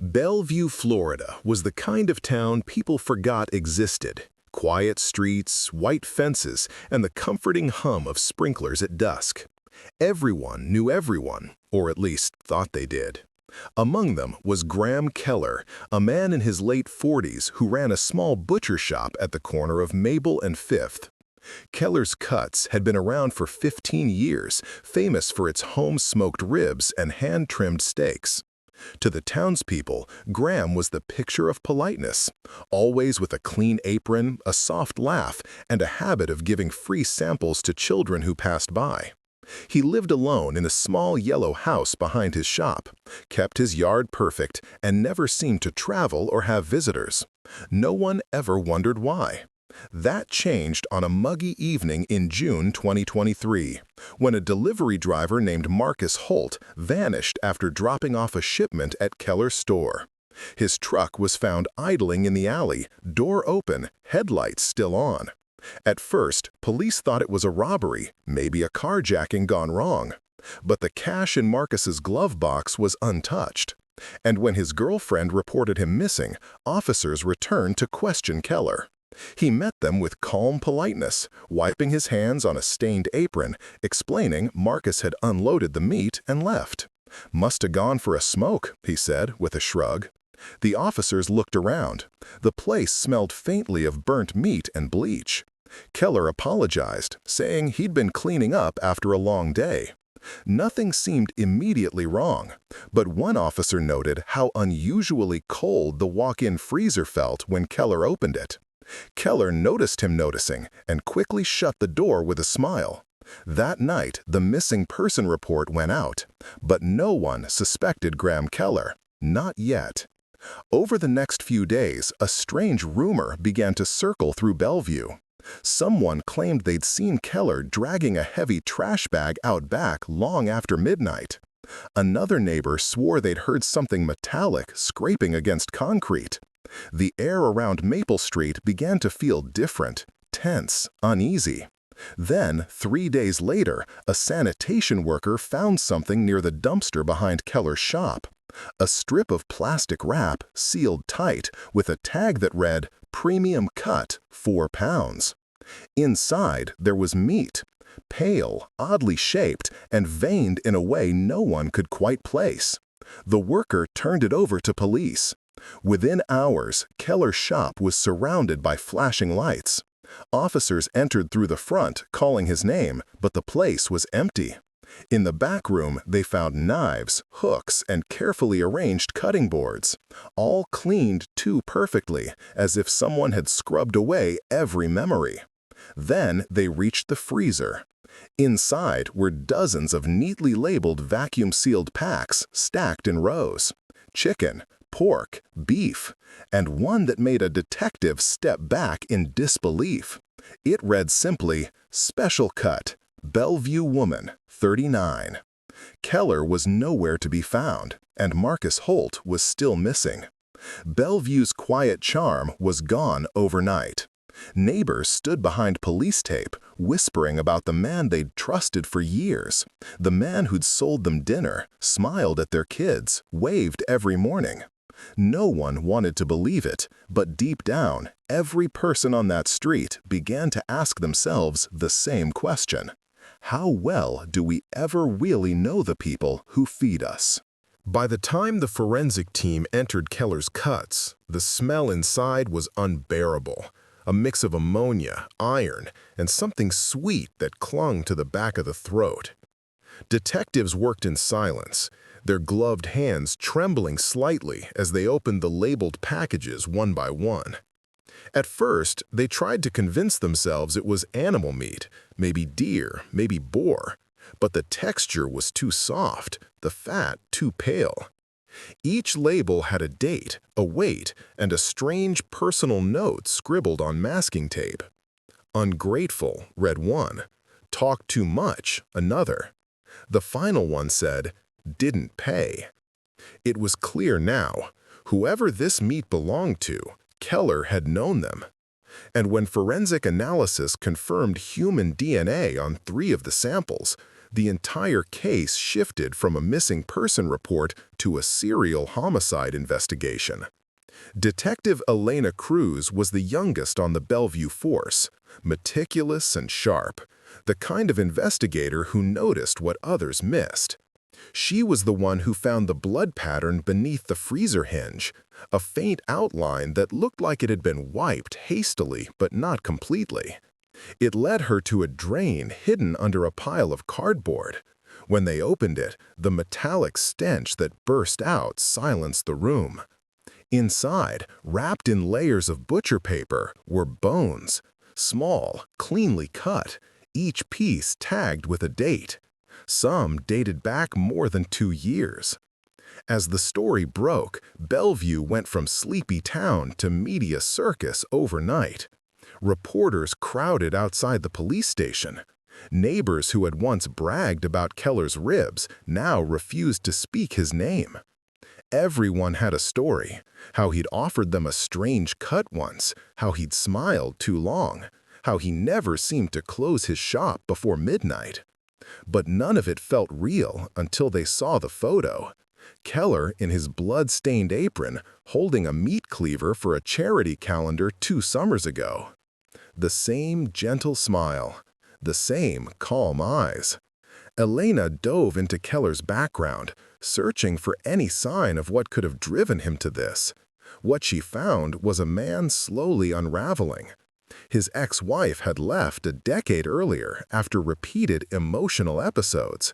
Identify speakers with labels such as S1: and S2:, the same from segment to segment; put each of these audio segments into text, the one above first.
S1: Bellevue, Florida was the kind of town people forgot existed. Quiet streets, white fences, and the comforting hum of sprinklers at dusk. Everyone knew everyone, or at least thought they did. Among them was Graham Keller, a man in his late 40s who ran a small butcher shop at the corner of Maple and Fifth. Keller's Cuts had been around for 15 years, famous for its home-smoked ribs and hand-trimmed steaks. To the townspeople, Graham was the picture of politeness, always with a clean apron, a soft laugh, and a habit of giving free samples to children who passed by. He lived alone in a small yellow house behind his shop, kept his yard perfect, and never seemed to travel or have visitors. No one ever wondered why. That changed on a muggy evening in June 2023, when a delivery driver named Marcus Holt vanished after dropping off a shipment at Keller's store. His truck was found idling in the alley, door open, headlights still on. At first, police thought it was a robbery, maybe a carjacking gone wrong. But the cash in Marcus's glove box was untouched. And when his girlfriend reported him missing, officers returned to question Keller. He met them with calm politeness, wiping his hands on a stained apron, explaining Marcus had unloaded the meat and left. "Must have gone for a smoke," he said with a shrug. The officers looked around. The place smelled faintly of burnt meat and bleach. Keller apologized, saying he'd been cleaning up after a long day. Nothing seemed immediately wrong, but one officer noted how unusually cold the walk-in freezer felt when Keller opened it. Keller noticed him noticing and quickly shut the door with a smile. That night, the missing person report went out, but no one suspected Graham Keller. Not yet. Over the next few days, a strange rumor began to circle through Bellevue. Someone claimed they'd seen Keller dragging a heavy trash bag out back long after midnight. Another neighbor swore they'd heard something metallic scraping against concrete. The air around Maple Street began to feel different, tense, uneasy. Then, 3 days later, a sanitation worker found something near the dumpster behind Keller's shop. A strip of plastic wrap, sealed tight, with a tag that read, "Premium cut, 4 pounds." Inside, there was meat, pale, oddly shaped, and veined in a way no one could quite place. The worker turned it over to police. Within hours, Keller's shop was surrounded by flashing lights. Officers entered through the front, calling his name, but the place was empty. In the back room, they found knives, hooks, and carefully arranged cutting boards, all cleaned too perfectly, as if someone had scrubbed away every memory. Then they reached the freezer. Inside were dozens of neatly labeled vacuum-sealed packs stacked in rows. Chicken, pork, beef, and one that made a detective step back in disbelief. It read simply, "Special cut, Bellevue woman, 39. Keller was nowhere to be found, and Marcus Holt was still missing. Bellevue's quiet charm was gone overnight. Neighbors stood behind police tape, whispering about the man they'd trusted for years, the man who'd sold them dinner, smiled at their kids, waved every morning. No one wanted to believe it, but deep down, every person on that street began to ask themselves the same question. How well do we ever really know the people who feed us? By the time the forensic team entered Keller's Cuts, the smell inside was unbearable. A mix of ammonia, iron, and something sweet that clung to the back of the throat. Detectives worked in silence, their gloved hands trembling slightly as they opened the labeled packages one by one. At first, they tried to convince themselves it was animal meat, maybe deer, maybe boar, but the texture was too soft, the fat too pale. Each label had a date, a weight, and a strange personal note scribbled on masking tape. Ungrateful, read one. Talk too much, another. The final one said, "Didn't pay." It was clear now. Whoever this meat belonged to, Keller had known them. And when forensic analysis confirmed human DNA on 3 of the samples, The entire case shifted from a missing person report to a serial homicide investigation. Detective Elena Cruz was the youngest on the Bellevue force, meticulous and sharp, the kind of investigator who noticed what others missed. She was the one who found the blood pattern beneath the freezer hinge, a faint outline that looked like it had been wiped hastily but not completely. It led her to a drain hidden under a pile of cardboard. When they opened it, the metallic stench that burst out silenced the room. Inside, wrapped in layers of butcher paper, were bones, small, cleanly cut, each piece tagged with a date. Some dated back more than 2 years. As the story broke, Bellevue went from sleepy town to media circus overnight. Reporters crowded outside the police station. Neighbors who had once bragged about Keller's ribs now refused to speak his name. Everyone had a story, how he'd offered them a strange cut once, how he'd smiled too long, how he never seemed to close his shop before midnight. But none of it felt real until they saw the photo. Keller in his blood-stained apron, holding a meat cleaver for a charity calendar 2 summers ago. The same gentle smile, the same calm eyes. Elena dove into Keller's background, searching for any sign of what could have driven him to this. What she found was a man slowly unraveling. His ex-wife had left a decade earlier after repeated emotional episodes.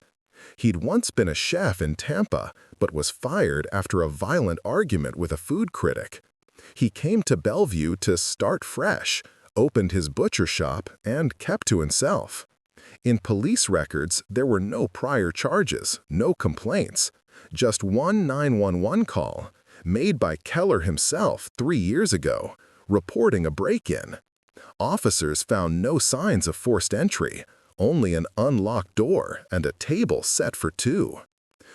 S1: He'd once been a chef in Tampa, but was fired after a violent argument with a food critic. He came to Bellevue to start fresh, opened his butcher shop, and kept to himself. In police records, there were no prior charges, no complaints, just one 911 call, made by Keller himself 3 years ago, reporting a break-in. Officers found no signs of forced entry, only an unlocked door and a table set for 2.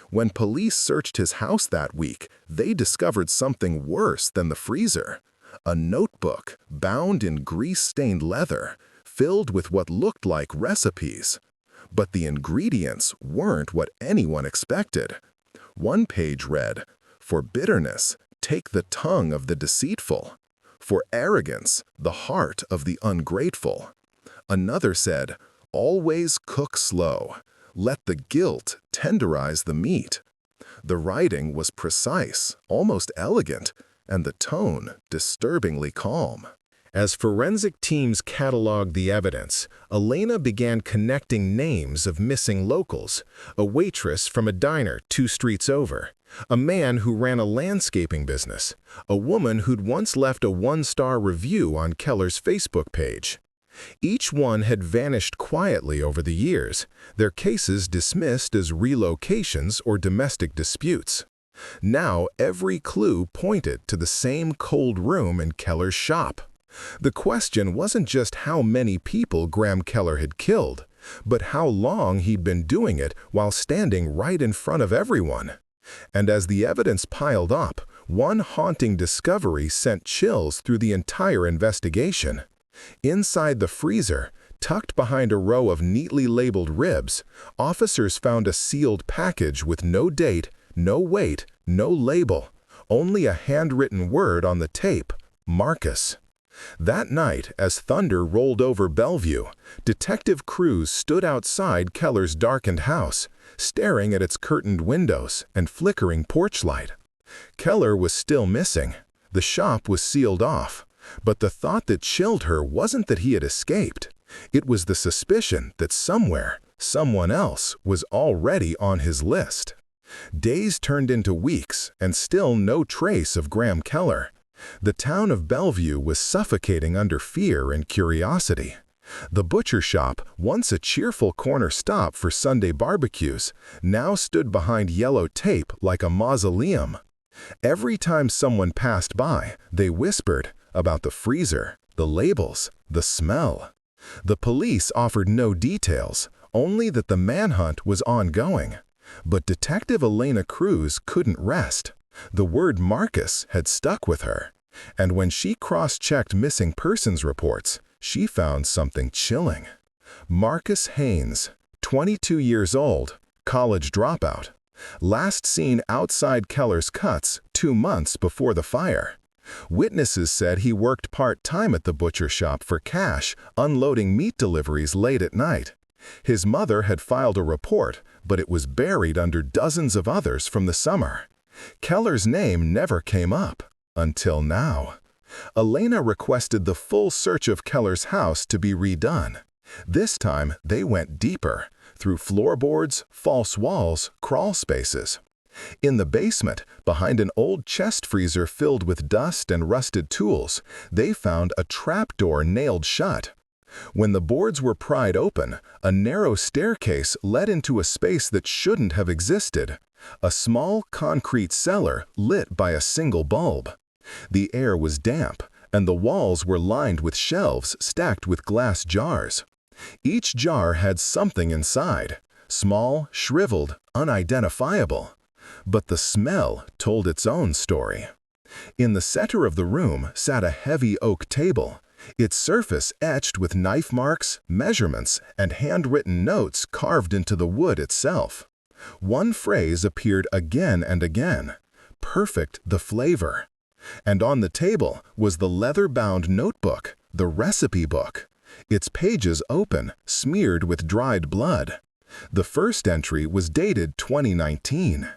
S1: When police searched his house that week, they discovered something worse than the freezer. A notebook, bound in grease-stained leather, filled with what looked like recipes. But the ingredients weren't what anyone expected. One page read, "For bitterness, take the tongue of the deceitful. For arrogance, the heart of the ungrateful." Another said, "Always cook slow. Let the guilt tenderize the meat." The writing was precise, almost elegant, and the tone disturbingly calm. As forensic teams cataloged the evidence, Elena began connecting names of missing locals, a waitress from a diner 2 streets over, a man who ran a landscaping business, a woman who'd once left a 1-star review on Keller's Facebook page. Each one had vanished quietly over the years, their cases dismissed as relocations or domestic disputes. Now every clue pointed to the same cold room in Keller's shop. The question wasn't just how many people Graham Keller had killed, but how long he'd been doing it while standing right in front of everyone. And as the evidence piled up, one haunting discovery sent chills through the entire investigation. Inside the freezer, tucked behind a row of neatly labeled ribs, officers found a sealed package with no date, no weight, no label, only a handwritten word on the tape, Marcus. That night, as thunder rolled over Bellevue, Detective Cruz stood outside Keller's darkened house, staring at its curtained windows and flickering porch light. Keller was still missing. The shop was sealed off. But the thought that chilled her wasn't that he had escaped. It was the suspicion that somewhere, someone else was already on his list. Days turned into weeks, and still no trace of Graham Keller. The town of Bellevue was suffocating under fear and curiosity. The butcher shop, once a cheerful corner stop for Sunday barbecues, now stood behind yellow tape like a mausoleum. Every time someone passed by, they whispered about the freezer, the labels, the smell. The police offered no details, only that the manhunt was ongoing. But Detective Elena Cruz couldn't rest. The word Marcus had stuck with her. And when she cross-checked missing persons reports, she found something chilling. Marcus Haynes, 22 years old, college dropout. Last seen outside Keller's Cuts 2 months before the fire. Witnesses said he worked part-time at the butcher shop for cash, unloading meat deliveries late at night. His mother had filed a report, but it was buried under dozens of others from the summer. Keller's name never came up, until now. Elena requested the full search of Keller's house to be redone. This time, they went deeper, through floorboards, false walls, crawl spaces. In the basement, behind an old chest freezer filled with dust and rusted tools, they found a trapdoor nailed shut. When the boards were pried open, a narrow staircase led into a space that shouldn't have existed. A small concrete cellar lit by a single bulb. The air was damp, and the walls were lined with shelves stacked with glass jars. Each jar had something inside, small, shriveled, unidentifiable. But the smell told its own story. In the center of the room sat a heavy oak table, its surface etched with knife marks, measurements, and handwritten notes carved into the wood itself. One phrase appeared again and again: "Perfect the flavor." And on the table was the leather-bound notebook, the recipe book, its pages open, smeared with dried blood. The first entry was dated 2019.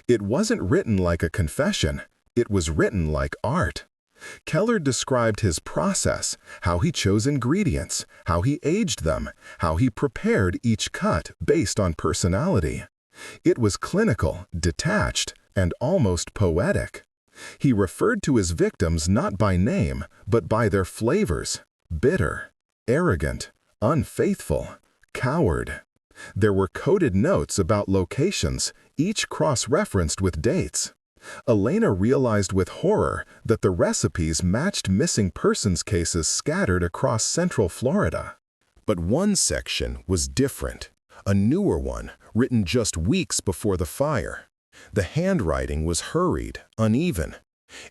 S1: It wasn't written like a confession, it was written like art. Keller described his process, how he chose ingredients, how he aged them, how he prepared each cut based on personality. It was clinical, detached, and almost poetic. He referred to his victims not by name, but by their flavors: bitter, arrogant, unfaithful, coward. There were coded notes about locations, each cross-referenced with dates. Elena realized with horror that the recipes matched missing persons cases scattered across Central Florida. But one section was different, a newer one, written just weeks before the fire. The handwriting was hurried, uneven.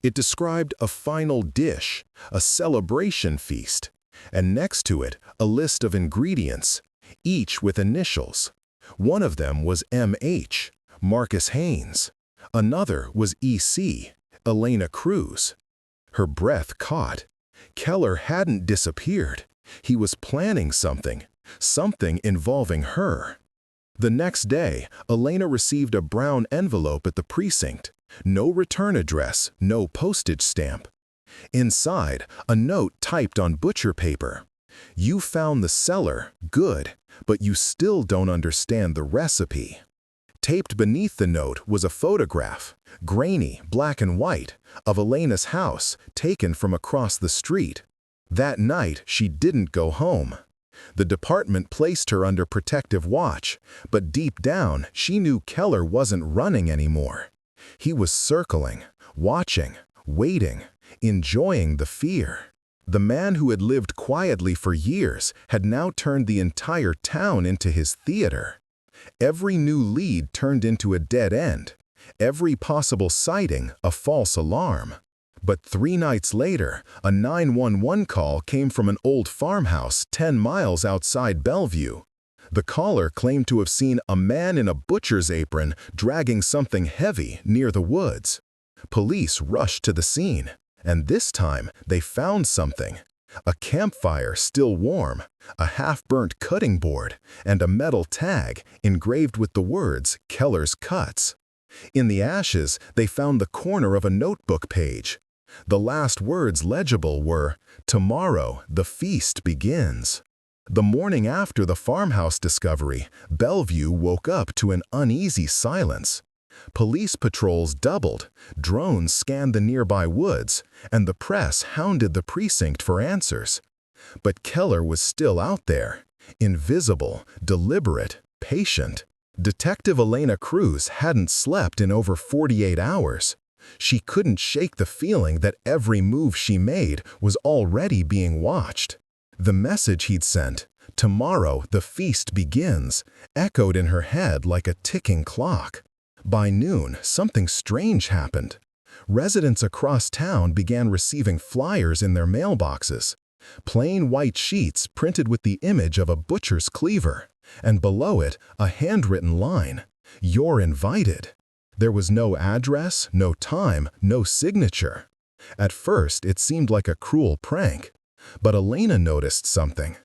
S1: It described a final dish, a celebration feast, and next to it a list of ingredients, each with initials. One of them was M.H., Marcus Haynes. Another was E.C., Elena Cruz. Her breath caught. Keller hadn't disappeared. He was planning something involving her. The next day, Elena received a brown envelope at the precinct. No return address, no postage stamp. Inside, a note typed on butcher paper. "You found the cellar, good, but you still don't understand the recipe." Taped beneath the note was a photograph, grainy, black and white, of Elena's house, taken from across the street. That night, she didn't go home. The department placed her under protective watch, but deep down, she knew Keller wasn't running anymore. He was circling, watching, waiting, enjoying the fear. The man who had lived quietly for years had now turned the entire town into his theater. Every new lead turned into a dead end, every possible sighting a false alarm. But 3 nights later, a 911 call came from an old farmhouse 10 miles outside Bellevue. The caller claimed to have seen a man in a butcher's apron dragging something heavy near the woods. Police rushed to the scene, and this time they found something. A campfire still warm, a half-burnt cutting board, and a metal tag engraved with the words "Keller's Cuts." In the ashes, they found the corner of a notebook page. The last words legible were, "Tomorrow the feast begins." The morning after the farmhouse discovery, Bellevue woke up to an uneasy silence. Police patrols doubled, drones scanned the nearby woods, and the press hounded the precinct for answers. But Keller was still out there, invisible, deliberate, patient. Detective Elena Cruz hadn't slept in over 48 hours. She couldn't shake the feeling that every move she made was already being watched. The message he'd sent, "Tomorrow the feast begins," echoed in her head like a ticking clock. By noon, something strange happened. Residents across town began receiving flyers in their mailboxes. Plain white sheets printed with the image of a butcher's cleaver, and below it a handwritten line, "You're invited." There was no address, no time, no signature. At first, it seemed like a cruel prank, but Elena noticed something.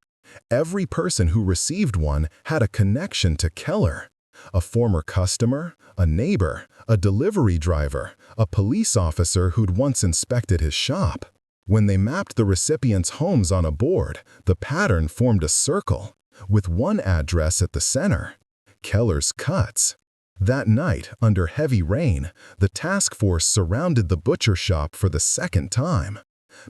S1: Every person who received one had a connection to Keller. A former customer, a neighbor, a delivery driver, a police officer who'd once inspected his shop. When they mapped the recipients' homes on a board, the pattern formed a circle, with one address at the center: Keller's Cuts. That night, under heavy rain, the task force surrounded the butcher shop for the second time.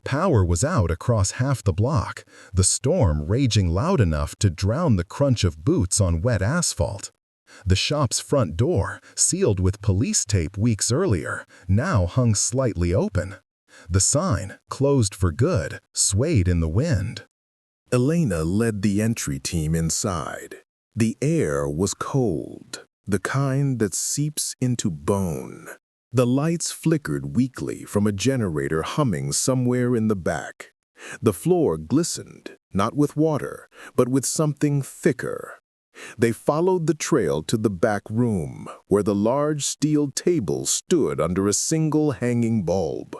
S1: Power was out across half the block, the storm raging loud enough to drown the crunch of boots on wet asphalt. The shop's front door, sealed with police tape weeks earlier, now hung slightly open. The sign, "Closed for good," swayed in the wind.
S2: Elena led the entry team inside. The air was cold, the kind that seeps into bone. The lights flickered weakly from a generator humming somewhere in the back. The floor glistened, not with water, but with something thicker. They followed the trail to the back room, where the large steel table stood under a single hanging bulb.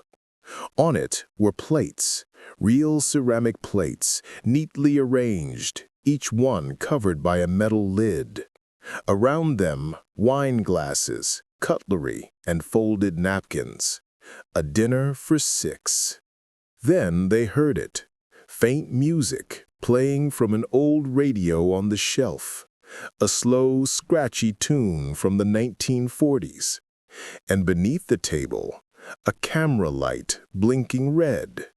S2: On it were plates, real ceramic plates, neatly arranged, each one covered by a metal lid. Around them, wine glasses, cutlery, and folded napkins. A dinner for 6. Then they heard it. Faint music playing from an old radio on the shelf. A slow, scratchy tune from the 1940s. And beneath the table, a camera light blinking red.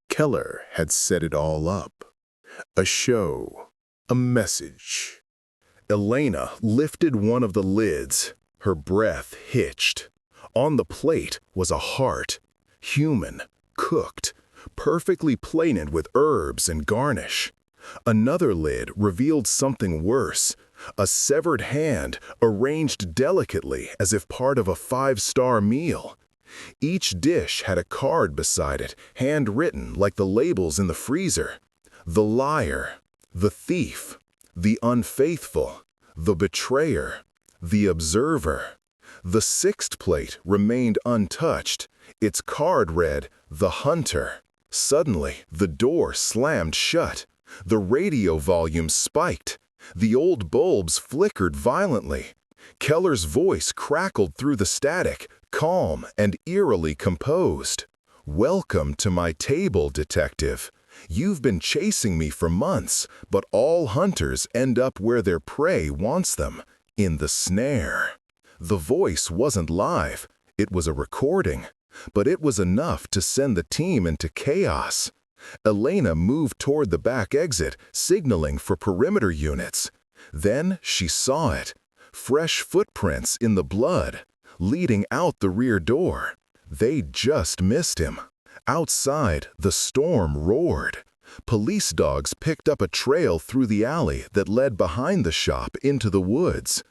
S2: Keller had set it all up. A show, a message.
S1: Elena lifted one of the lids. Her breath hitched. On the plate was a heart, human, cooked, perfectly plated with herbs and garnish. Another lid revealed something worse, a severed hand arranged delicately as if part of a 5-star meal. Each dish had a card beside it, handwritten like the labels in the freezer. The liar, the thief, the unfaithful, the betrayer, the observer. The 6th plate remained untouched. Its card read, "The Hunter." Suddenly, the door slammed shut. The radio volume spiked. The old bulbs flickered violently. Keller's voice crackled through the static, calm and eerily composed. "Welcome to my table, detective. You've been chasing me for months, but all hunters end up where their prey wants them, in the snare." The voice wasn't live, it was a recording, but it was enough to send the team into chaos. Elena moved toward the back exit, signaling for perimeter units. Then she saw it. Fresh footprints in the blood, leading out the rear door. They just missed him. Outside, the storm roared. Police dogs picked up a trail through the alley that led behind the shop into the woods.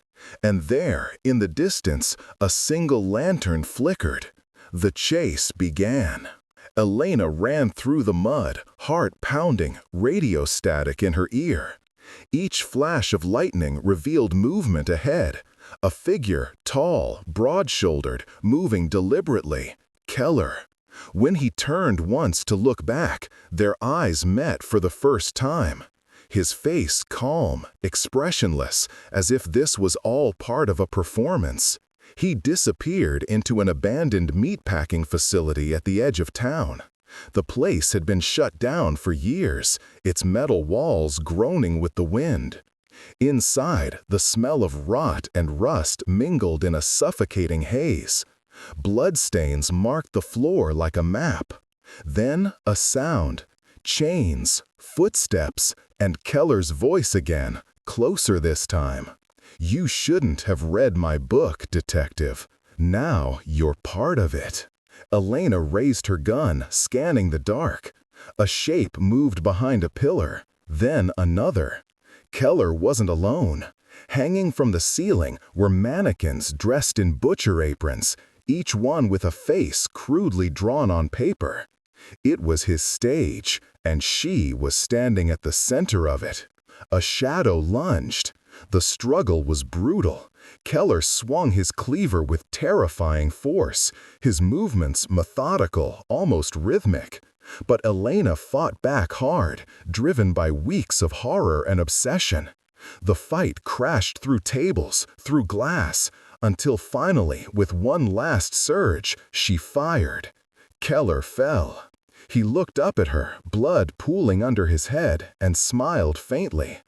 S1: And there, in the distance, a single lantern flickered. The chase began. Elena ran through the mud, heart pounding, radio static in her ear. Each flash of lightning revealed movement ahead. A figure, tall, broad-shouldered, moving deliberately. Keller. When he turned once to look back, their eyes met for the first time. His face calm, expressionless, as if this was all part of a performance. He disappeared into an abandoned meatpacking facility at the edge of town. The place had been shut down for years, its metal walls groaning with the wind. Inside, the smell of rot and rust mingled in a suffocating haze. Bloodstains marked the floor like a map. Then a sound. Chains, footsteps, and Keller's voice again, closer this time. "You shouldn't have read my book, detective. Now you're part of it." Elena raised her gun, scanning the dark. A shape moved behind a pillar, then another. Keller wasn't alone. Hanging from the ceiling were mannequins dressed in butcher aprons, each one with a face crudely drawn on paper. It was his stage, and she was standing at the center of it. A shadow lunged. The struggle was brutal. Keller swung his cleaver with terrifying force, his movements methodical, almost rhythmic. But Elena fought back hard, driven by weeks of horror and obsession. The fight crashed through tables, through glass, until finally, with one last surge, she fired. Keller fell. He looked up at her, blood pooling under his head, and smiled faintly.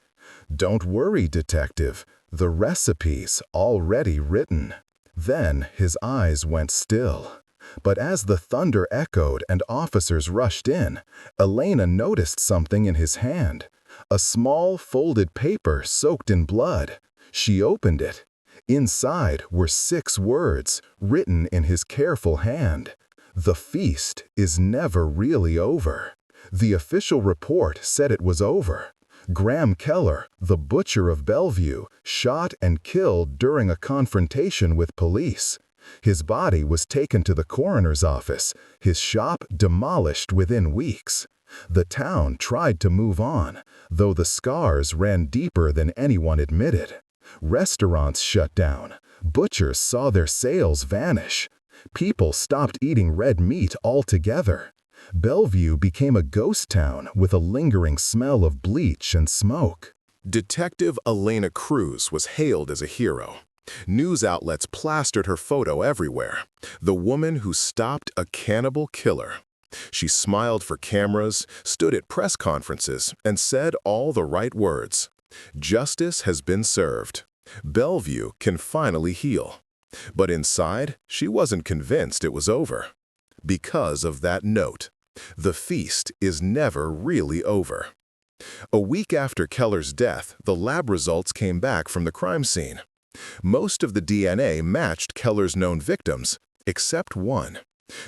S1: "Don't worry, detective. The recipe's already written." Then his eyes went still. But as the thunder echoed and officers rushed in, Elena noticed something in his hand. A small folded paper soaked in blood. She opened it. Inside were 6 words, written in his careful hand. "The feast is never really over." The official report said it was over. Graham Keller, the Butcher of Belleview, shot and killed during a confrontation with police. His body was taken to the coroner's office, his shop demolished within weeks. The town tried to move on, though the scars ran deeper than anyone admitted. Restaurants shut down. Butchers saw their sales vanish. People stopped eating red meat altogether. Bellevue became a ghost town with a lingering smell of bleach and smoke. Detective Elena Cruz was hailed as a hero. News outlets plastered her photo everywhere. The woman who stopped a cannibal killer. She smiled for cameras, stood at press conferences, and said all the right words. Justice has been served. Bellevue can finally heal. But inside, she wasn't convinced it was over. Because of that note, the feast is never really over. A week after Keller's death, the lab results came back from the crime scene. Most of the DNA matched Keller's known victims, except one.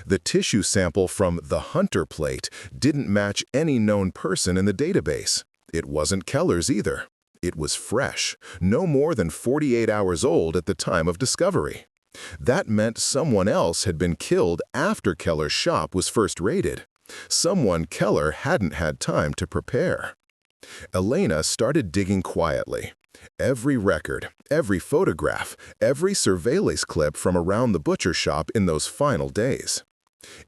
S1: The tissue sample from the Hunter plate didn't match any known person in the database. It wasn't Keller's either. It was fresh, no more than 48 hours old at the time of discovery. That meant someone else had been killed after Keller's shop was first raided. Someone Keller hadn't had time to prepare. Elena started digging quietly. Every record, every photograph, every surveillance clip from around the butcher shop in those final days.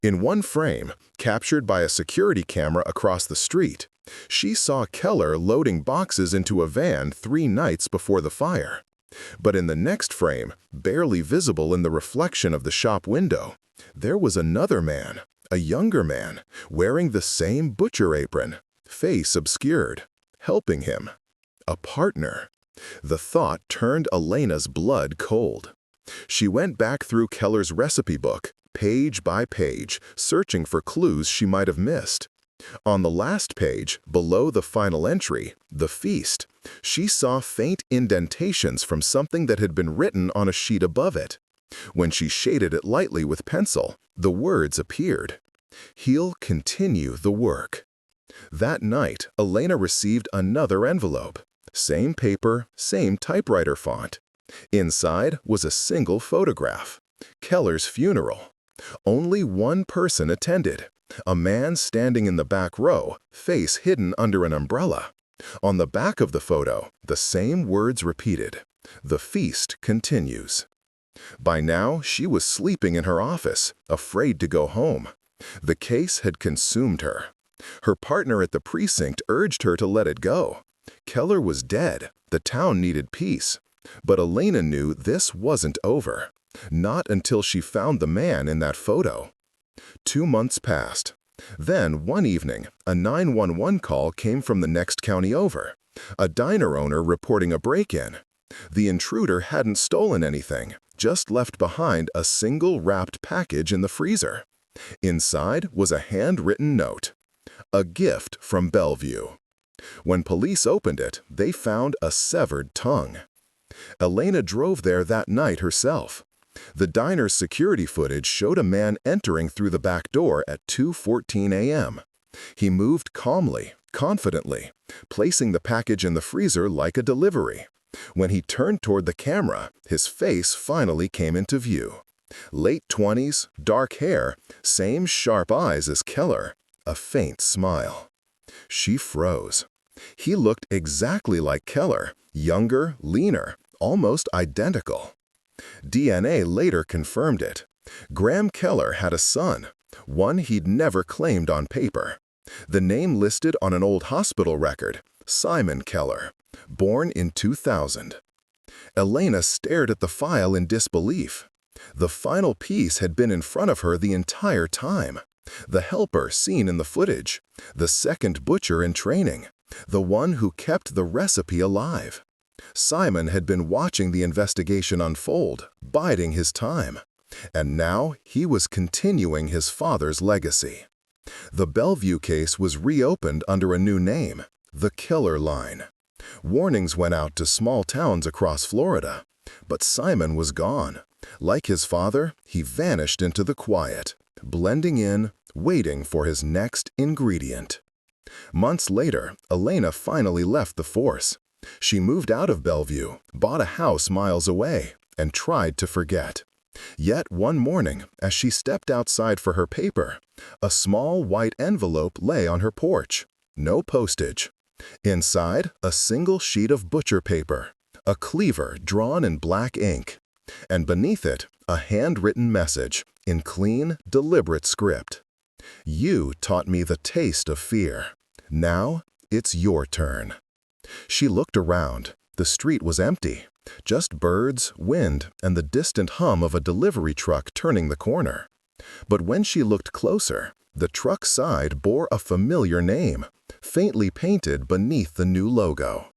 S1: In one frame, captured by a security camera across the street, she saw Keller loading boxes into a van 3 nights before the fire. But in the next frame, barely visible in the reflection of the shop window, there was another man, a younger man, wearing the same butcher apron, face obscured, helping him. A partner. The thought turned Elena's blood cold. She went back through Keller's recipe book, page by page, searching for clues she might have missed. On the last page, below the final entry, the feast, she saw faint indentations from something that had been written on a sheet above it. When she shaded it lightly with pencil, the words appeared. "He'll continue the work." That night, Elena received another envelope. Same paper, same typewriter font. Inside was a single photograph. Keller's funeral. Only one person attended. A man standing in the back row, face hidden under an umbrella. On the back of the photo, the same words repeated. "The feast continues." By now, she was sleeping in her office, afraid to go home. The case had consumed her. Her partner at the precinct urged her to let it go. Keller was dead. The town needed peace. But Elena knew this wasn't over. Not until she found the man in that photo. 2 months passed. Then, one evening, a 911 call came from the next county over. A diner owner reporting a break-in. The intruder hadn't stolen anything, just left behind a single wrapped package in the freezer. Inside was a handwritten note. A gift from Bellevue. When police opened it, they found a severed tongue. Elena drove there that night herself. The diner's security footage showed a man entering through the back door at 2:14 a.m. He moved calmly, confidently, placing the package in the freezer like a delivery. When he turned toward the camera, his face finally came into view. Late 20s, dark hair, same sharp eyes as Keller, a faint smile. She froze. He looked exactly like Keller, younger, leaner, almost identical. DNA later confirmed it. Graham Keller had a son, one he'd never claimed on paper. The name listed on an old hospital record, Simon Keller, born in 2000. Elena stared at the file in disbelief. The final piece had been in front of her the entire time. The helper seen in the footage, the second butcher in training, the one who kept the recipe alive. Simon had been watching the investigation unfold, biding his time. And now he was continuing his father's legacy. The Bellevue case was reopened under a new name, the Killer Line. Warnings went out to small towns across Florida, but Simon was gone. Like his father, he vanished into the quiet, blending in, waiting for his next ingredient. Months later, Elena finally left the force. She moved out of Bellevue, bought a house miles away, and tried to forget. Yet one morning, as she stepped outside for her paper, a small white envelope lay on her porch. No postage. Inside, a single sheet of butcher paper, a cleaver drawn in black ink, and beneath it, a handwritten message in clean, deliberate script. You taught me the taste of fear. Now, it's your turn. She looked around. The street was empty. Just birds, wind, and the distant hum of a delivery truck turning the corner. But when she looked closer, the truck's side bore a familiar name, faintly painted beneath the new logo.